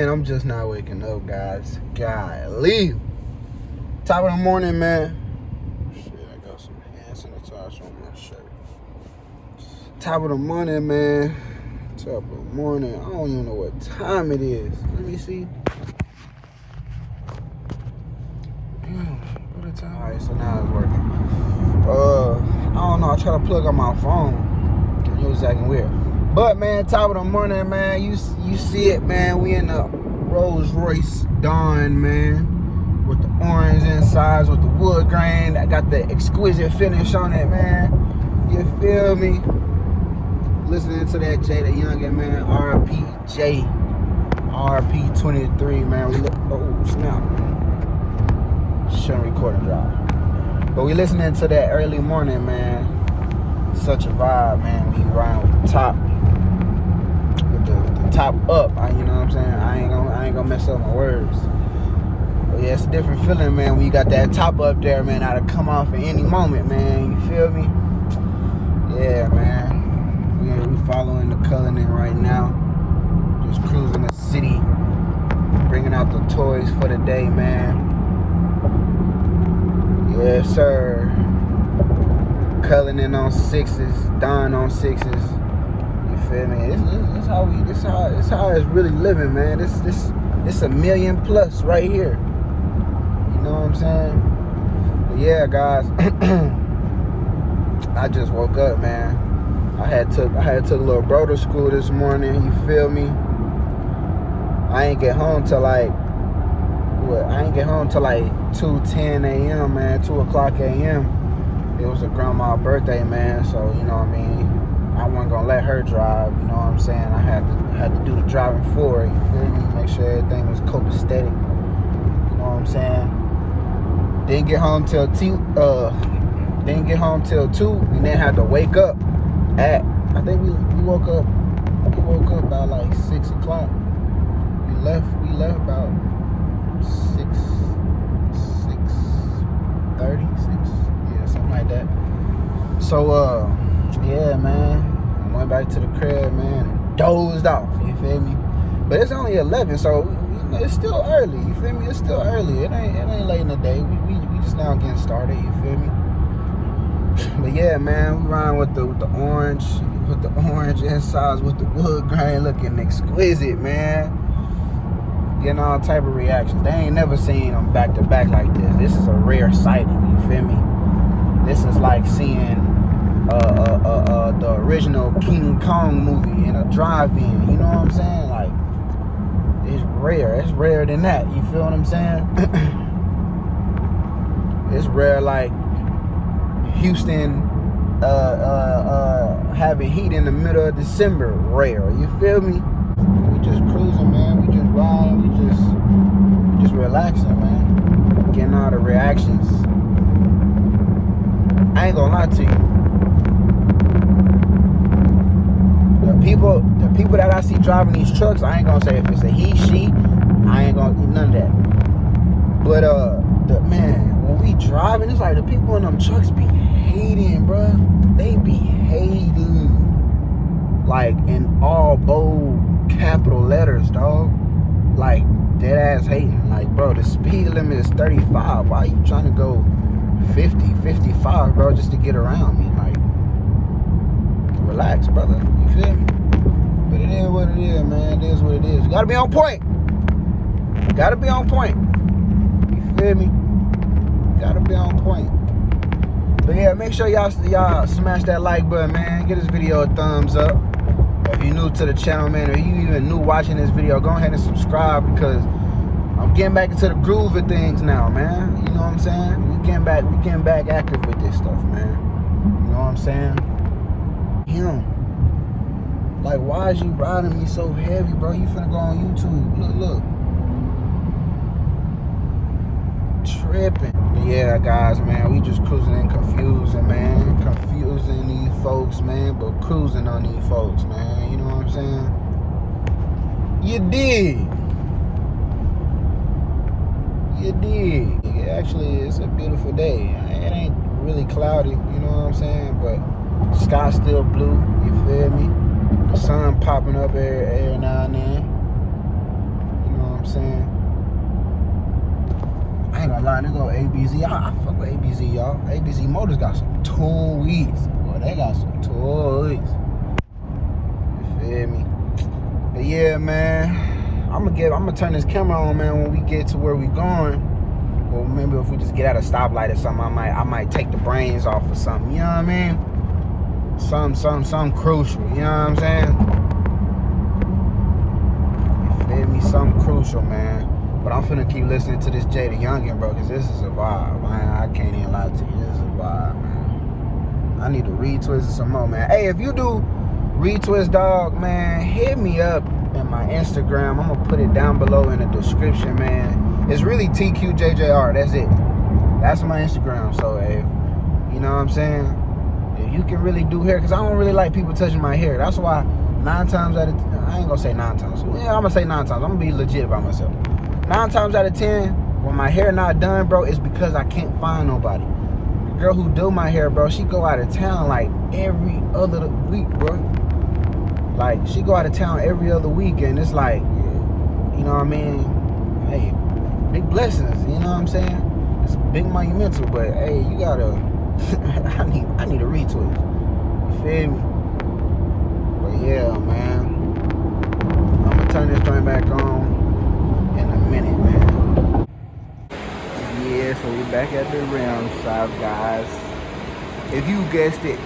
man, I'm just not waking up, guys. Golly. Top of the morning, man. Shit, I got some hand sanitizer on my shirt. Top of the morning, man. Top of the morning. I don't even know what time it is. Let me see. What the time? Alright, so now it's working. I don't know. I try to plug on my phone. It was acting weird. But man, top of the morning, man. You see it, man. We in the Rolls Royce Dawn, man, with the orange insides, with the wood grain. I got the exquisite finish on it, man. You feel me? Listening to that Jay the Youngin, man. RPJ, RP23, man. We look. Oh snap! Shouldn't record and drive. But we listening to that early morning, man. Such a vibe, man. When you ride with the top. The top up, you know what I'm saying? I ain't gonna mess up my words. But yeah, it's a different feeling, man, when you got that top up there, man. That'll come off at any moment, man. You feel me? Yeah, man. We following the Cullinan right now. Just cruising the city, bringing out the toys for the day, man. Yes, sir. Cullinan on 6s, Don on 6s. Feel me? This how it's really living, man. This a million plus right here. You know what I'm saying? But yeah, guys. I just woke up, man. I had took little bro to school this morning. You feel me? I ain't get home till like 2:10 a.m. man. 2:00 a.m. It was a grandma's birthday, man. So you know what I mean. I wasn't gonna let her drive, you know what I'm saying? I had to do the driving for her, you feel me? Make sure everything was copacetic, you know what I'm saying? Didn't get home till 2, and then had to wake up at, I think we woke up about like 6 o'clock. We left about 6:30, yeah, something like that. So yeah, man. I went back to the crib, man, and dozed off. You feel me? But it's only 11, so you know, it's still early. You feel me? It's still early. It ain't late in the day. We just now getting started. You feel me? But yeah, man, we riding with the orange insides, with the wood grain, looking exquisite, man. Getting all type of reactions. They ain't never seen them back to back like this. This is a rare sighting. You feel me? This is like seeing the original King Kong movie in a drive-in, you know what I'm saying? Like, it's rare. It's rarer than that, you feel what I'm saying? It's rare like Houston having heat in the middle of December, rare, you feel me? We just cruising, man. We just riding, we just relaxing, man. Getting all the reactions. I ain't gonna lie to you. The people that I see driving these trucks, I ain't gonna say if it's a he, she, I ain't gonna do none of that. But man, when we driving, it's like the people in them trucks be hating, bruh. They be hating, like in all bold capital letters, dog. Like dead ass hating. Like, bro, the speed limit is 35. Why are you trying to go 50, 55, bro, just to get around me? Like, relax, brother. You feel me? But it is what it is, man. It is what it is. You gotta be on point. Gotta be on point. You feel me? Gotta be on point. But yeah, make sure y'all smash that like button, man. Give this video a thumbs up. If you're new to the channel, man, or you even new watching this video, go ahead and subscribe, because I'm getting back into the groove of things now, man. You know what I'm saying? We getting back active with this stuff, man. You know what I'm saying? Like, why is you riding me so heavy, bro? You finna go on YouTube. Look. Tripping. But yeah, guys, man, we just cruising and confusing, man. Confusing these folks, man, but cruising on these folks, man. You know what I'm saying? You dig. Actually, it's a beautiful day. It ain't really cloudy, you know what I'm saying? But sky's still blue, you feel me? The sun popping up every now and then. You know Got a lot of nigga ABZ. I fuck with ABZ, y'all. ABZ Motors got some toys. Boy, they got some toys. You feel me? But yeah, man. I'm gonna turn this camera on, man, when we get to where we going. Or maybe if we just get at a stoplight or something, I might take the brains off or something. You know what I mean? Something crucial. You know what I'm saying? You feel me? Something crucial, man. But I'm finna keep listening to this Jay the Youngin, bro, because this is a vibe, man. I can't even lie to you. This is a vibe, man. I need to retwist some more, man. Hey, if you do retwist, dog, man, hit me up in my Instagram. I'm gonna put it down below in the description, man. It's really TQJJR. That's it. That's my Instagram. So, if you know what I'm saying, if you can really do hair, because I don't really like people touching my hair. That's why 9 times out of 10, I ain't gonna say 9 times. Yeah, I'm gonna say 9 times. I'm gonna be legit about myself. 9 times out of 10, when my hair not done, bro, it's because I can't find nobody. The girl who do my hair, bro, she go out of town like every other week, bro. Like, she go out of town every other week, and it's like, you know what I mean? Hey, big blessings, you know what I'm saying? It's big monumental, but hey, you gotta, I need a retweet. You feel me? But yeah, man, I'm gonna turn this joint back on in a minute, man. Yeah, so we back at the rim shop, guys. If you guessed it,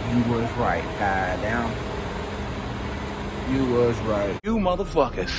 you was right, goddamn. You was right. You motherfuckers.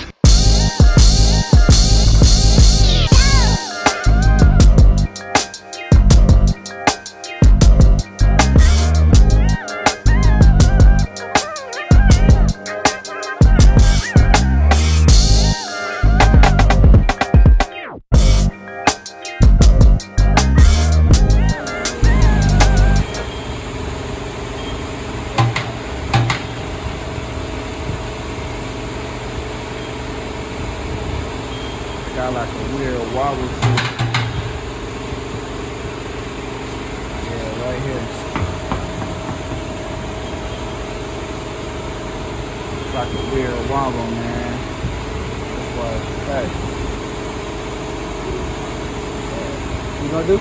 Got like a weird wobble to it. Yeah, right here. It's like a weird wobble, man. That's why it's tight. You gonna do?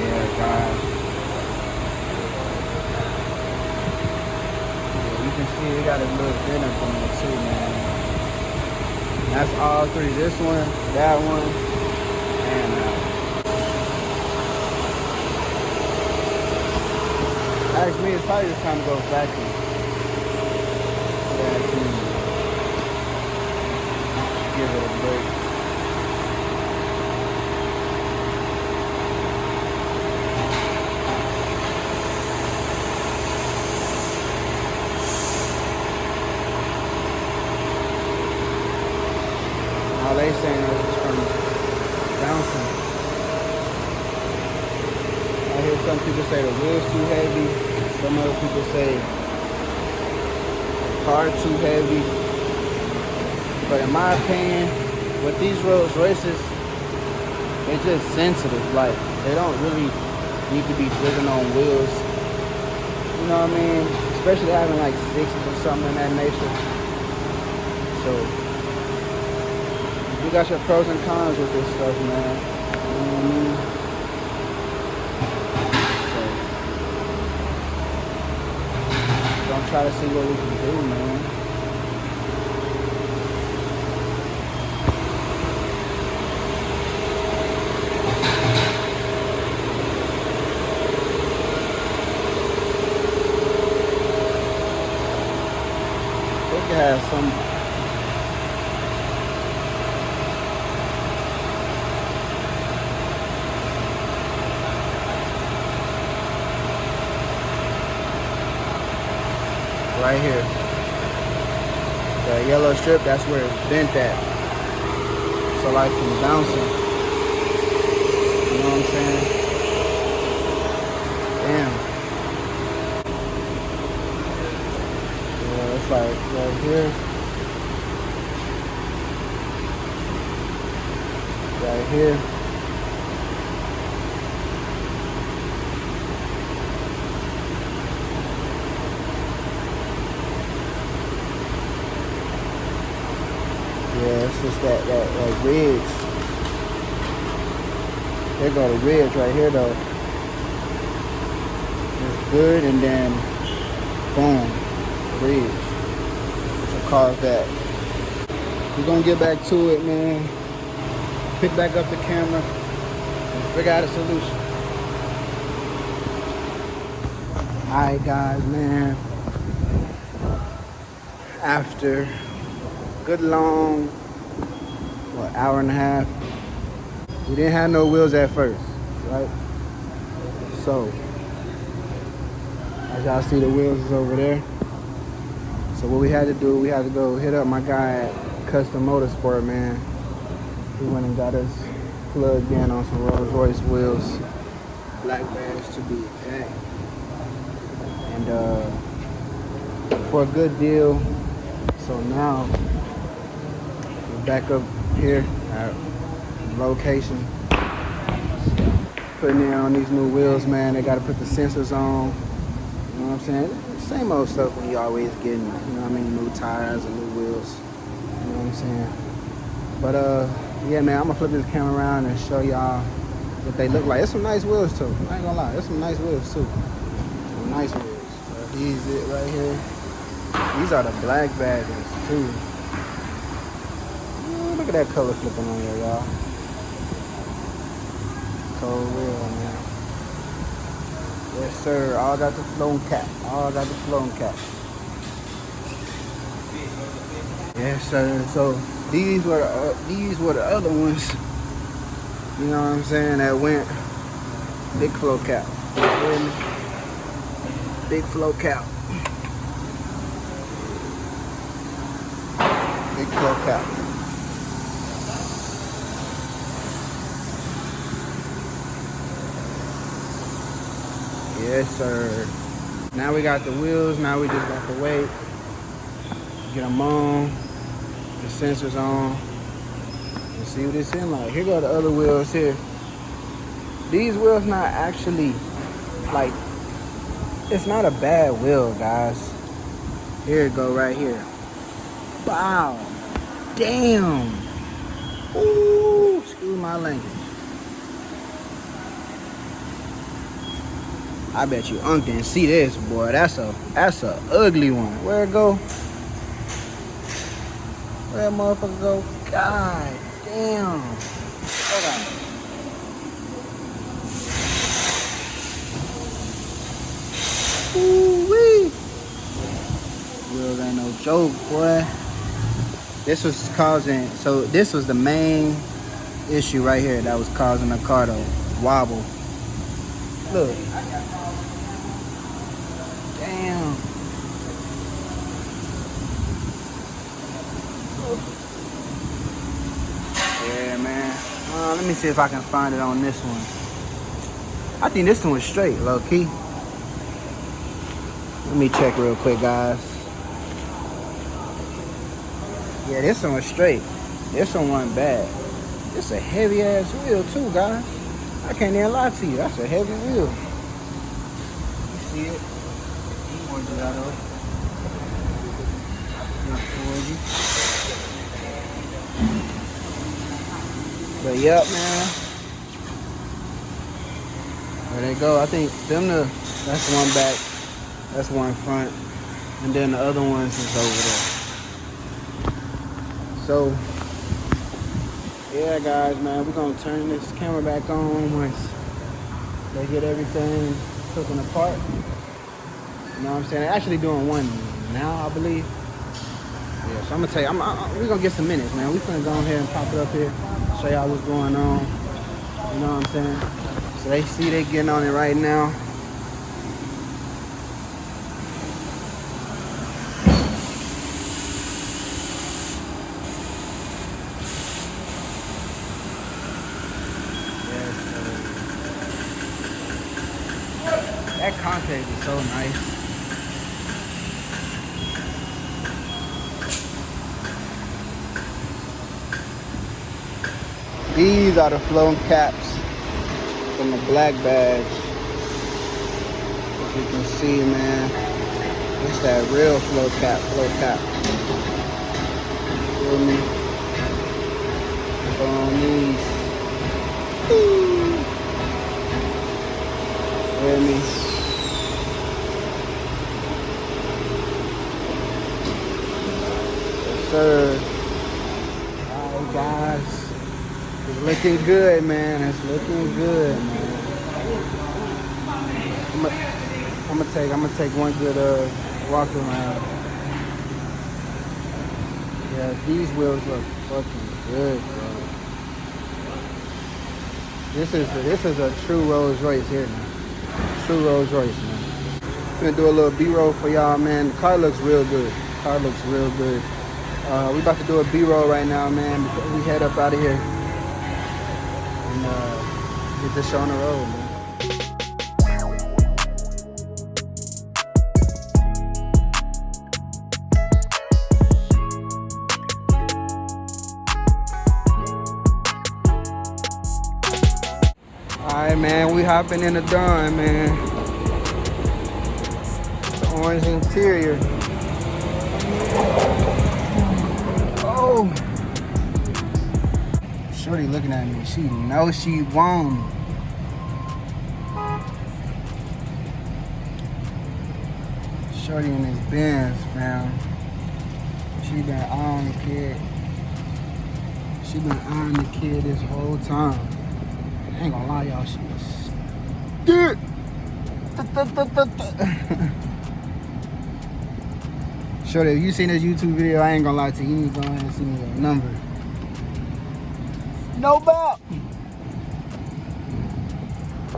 Yeah, guys. Yeah, you can see it got a little thinner from it too, man. That's all 3. This one, that one, and ask me, it's probably just time to go vacuum. Vacuum. Give it a break. All they saying is from bouncing. I hear some people say the wheel's too heavy. Some other people say the car too heavy. But in my opinion, with these Rolls Royces, they're just sensitive. Like, they don't really need to be driven on wheels. You know what I mean? Especially having like 6s or something in that nature. So, you got your pros and cons with this stuff, man. You know what I mean? So, don't try to see what we can do, man. They could have some. Right here. The yellow strip, that's where it's bent at. So like from bouncing. You know what I'm saying? Damn. Yeah, it's like right here. Right here. Yeah, it's just that ridge. There go the ridge right here though. It's good, and then boom, ridge. Which will cause that. We're gonna get back to it, man. Pick back up the camera and figure out a solution. Alright guys, man. After a good long, hour and a half, we didn't have no wheels at first, right? So, as y'all see, the wheels is over there. So what we had to do, we had to go hit up my guy at Custom Motorsport, man. He went and got us plugged in on some Rolls Royce wheels, black badge to be exact. And for a good deal. So now we're back up here at location, putting in on these new wheels, man. They got to put the sensors on. You know what I'm saying? Same old stuff when you always getting, you know what I mean, new tires and new wheels. You know what I'm saying? But yeah, man, I'm gonna flip this camera around and show y'all what they look like. It's some nice wheels too. I ain't gonna lie, it's some nice wheels too. Some nice wheels. These it right here. These are the black badges too. Ooh, look at that color flipping on here, y'all. Cold wheel, man. Yes, sir. All got the flown cap. All got the flown cap. Yes, sir. So these were the other ones. You know what I'm saying? That went big flow cap. You feel me? Big flow cap. Big flow cap. Yes, sir. Now we got the wheels. Now we just got to wait. Get them on. The sensors on. And see what it's in like. Here go the other wheels here. These wheels not actually, like, it's not a bad wheel, guys. Here it go right here. Wow. Damn. Ooh, excuse my language. I bet you Unc didn't see this, boy. That's a ugly one. Where it go? Where that motherfucker go? God damn. Hold on. Ooh-wee. Wheels ain't no joke, boy. This was causing, so this was the main issue right here that was causing the car to wobble. Look. Damn. Yeah, man. Let me see if I can find it on this one. I think this one was straight, low key. Let me check real quick, guys. Yeah, this one was straight. This one wasn't bad. It's a heavy ass wheel too, guys. I can't even lie to you. That's a heavy wheel. You see it? You want to do that over. But yep, man. There they go. I think that's one back. That's one front. And then the other ones is over there. So, yeah, guys, man, we're going to turn this camera back on once they get everything taken apart. You know what I'm saying? They're actually doing one now, I believe. Yeah, so I'm going to tell you, we're going to get some minutes, man. We're going to go ahead and pop it up here, show y'all what's going on. You know what I'm saying? So they see they getting on it right now. That concave is so nice. These are the flown caps from the black badge. As you can see, man, it's that real flow cap. Feel me? on these. Ooh. Hear me? Yes, sir. Alright, guys. It's looking good, man. It's looking good, man. I'm gonna take one good walk around. Yeah, these wheels look fucking good, bro. This is a true Rolls Royce here, man. True Rolls Royce, man. I'm gonna do a little B-roll for y'all, man. The car looks real good. Car looks real good. We about to do a B-roll right now, man, before we head up out of here and get this show on the road, man. Alright, man, we hopping in the dawn, man. The orange interior. Oh! Shorty looking at me. She knows she want me. Shorty in his Benz, fam. She been eyeing the kid. She been eyeing the kid this whole time. I ain't gonna lie, y'all, she was good. Shorty, if you seen this YouTube video, I ain't gonna lie to you. You need to go ahead and send me your number. No doubt.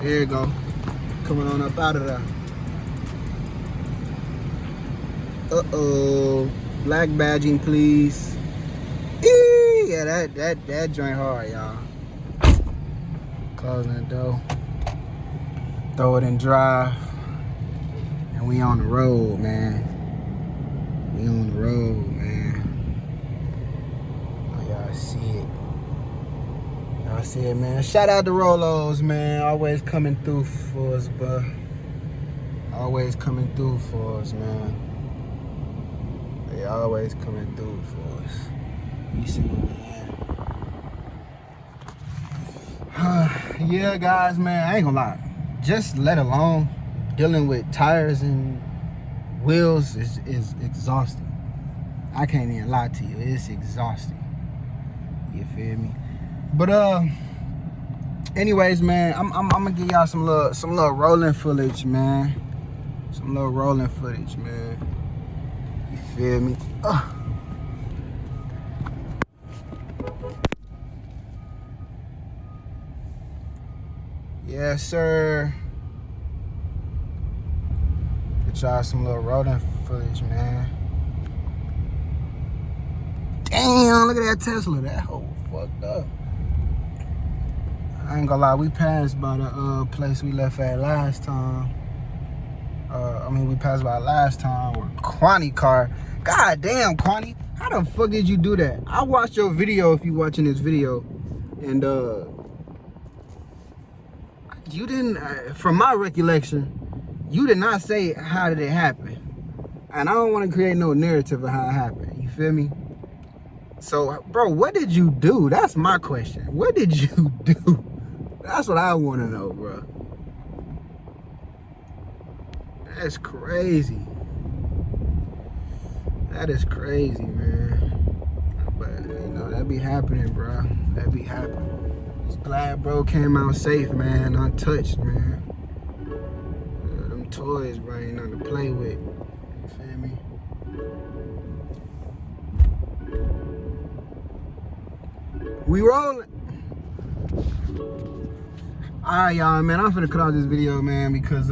Here you go. Coming on up out of there. Uh-oh. Black badging, please. Eee! Yeah, that joint hard, y'all. Closing the door. Throw it in drive. And we on the road, man. We on the road, man. Oh, y'all see it. Y'all see it, man. Shout out to Rolos, man. Always coming through for us, bro. Always coming through for us, man. They always coming through for us. You see what we in. Yeah, guys, man, I ain't gonna lie. Just let alone dealing with tires and wheels is exhausting. I can't even lie to you. It's exhausting. You feel me? But anyways, man, I'm gonna give y'all some little rolling footage, man. Some little rolling footage, man. You feel me? Yes, sir. Get y'all some little rolling footage, man. Damn, look at that Tesla. That whole fucked up. I ain't gonna lie, we passed by the place we left at last time. We passed by last time with Kwani car. God damn, Kwani. How the fuck did you do that? I watched your video if you watching this video. And you didn't, from my recollection, you did not say how did it happen. And I don't want to create no narrative of how it happened. You feel me? So, bro, what did you do? That's my question. What did you do? That's what I want to know, bro. That's crazy. That is crazy, man. But, you know, that be happening, bro. That be happening. Just glad bro came out safe, man. Untouched, man. Them toys, bro, ain't nothing to play with. You feel me? We rolling. Alright, y'all, man. I'm finna cut off this video, man, because